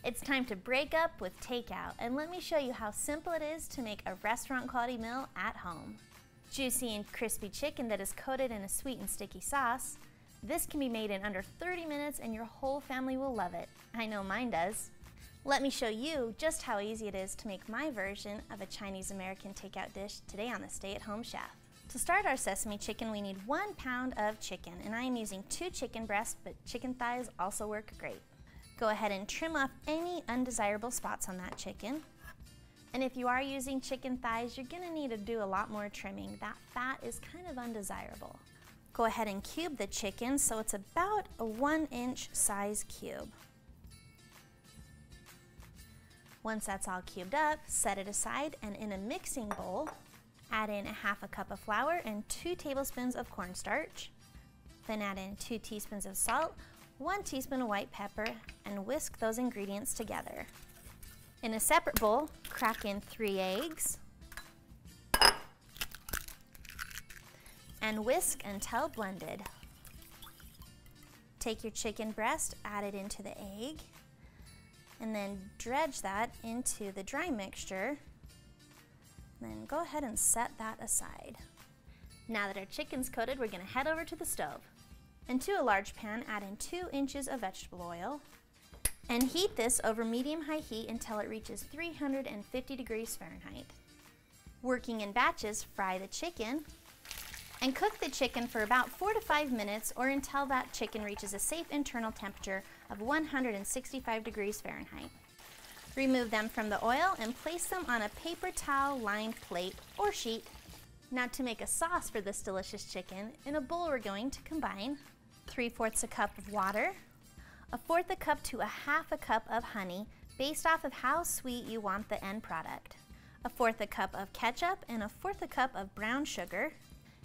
It's time to break up with takeout, and let me show you how simple it is to make a restaurant quality meal at home. Juicy and crispy chicken that is coated in a sweet and sticky sauce. This can be made in under 30 minutes and your whole family will love it. I know mine does. Let me show you just how easy it is to make my version of a Chinese-American takeout dish today on the Stay at Home Chef. To start our sesame chicken, we need 1 pound of chicken, and I am using 2 chicken breasts, but chicken thighs also work great. Go ahead and trim off any undesirable spots on that chicken. And if you are using chicken thighs, you're gonna need to do a lot more trimming. That fat is kind of undesirable. Go ahead and cube the chicken so it's about a 1-inch size cube. Once that's all cubed up, set it aside, and in a mixing bowl, add in 1/2 cup of flour and 2 tablespoons of cornstarch. Then add in 2 teaspoons of salt, 1 teaspoon of white pepper, and whisk those ingredients together. In a separate bowl, crack in 3 eggs and whisk until blended. Take your chicken breast, add it into the egg, and then dredge that into the dry mixture. Then go ahead and set that aside. Now that our chicken's coated, we're gonna head over to the stove. Into a large pan, add in 2 inches of vegetable oil and heat this over medium-high heat until it reaches 350 degrees Fahrenheit. Working in batches, fry the chicken and cook the chicken for about 4 to 5 minutes or until that chicken reaches a safe internal temperature of 165 degrees Fahrenheit. Remove them from the oil and place them on a paper towel lined plate or sheet. Now to make a sauce for this delicious chicken, in a bowl we're going to combine 3/4 cup of water, 1/4 cup to 1/2 cup of honey based off of how sweet you want the end product, 1/4 cup of ketchup and 1/4 cup of brown sugar,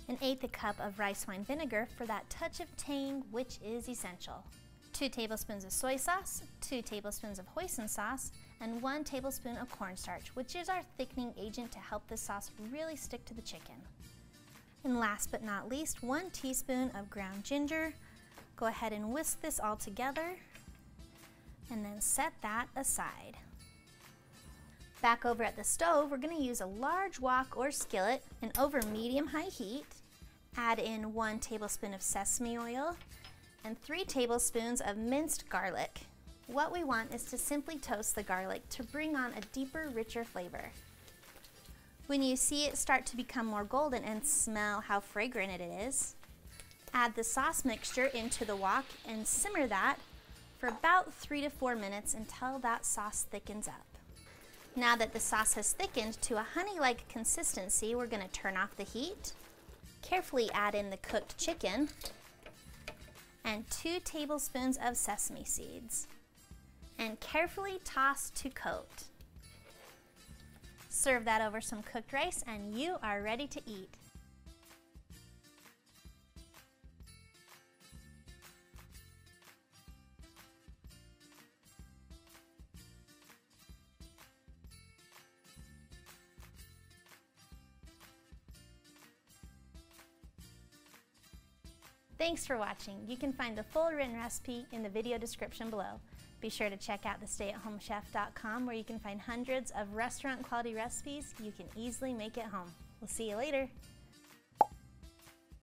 1/8 cup of rice wine vinegar for that touch of tang which is essential, 2 tablespoons of soy sauce, 2 tablespoons of hoisin sauce, and 1 tablespoon of cornstarch, which is our thickening agent to help this sauce really stick to the chicken. And last but not least, 1 teaspoon of ground ginger. Go ahead and whisk this all together and then set that aside. Back over at the stove, we're going to use a large wok or skillet and over medium-high heat, add in 1 tablespoon of sesame oil and 3 tablespoons of minced garlic. What we want is to simply toast the garlic to bring on a deeper, richer flavor. When you see it start to become more golden and smell how fragrant it is, add the sauce mixture into the wok and simmer that for about 3 to 4 minutes until that sauce thickens up. Now that the sauce has thickened to a honey-like consistency, we're going to turn off the heat, carefully add in the cooked chicken, and 2 tablespoons of sesame seeds, and carefully toss to coat. Serve that over some cooked rice and you are ready to eat. Thanks for watching. You can find the full written recipe in the video description below. Be sure to check out thestayatHomeChef.com where you can find hundreds of restaurant quality recipes you can easily make at home. We'll see you later.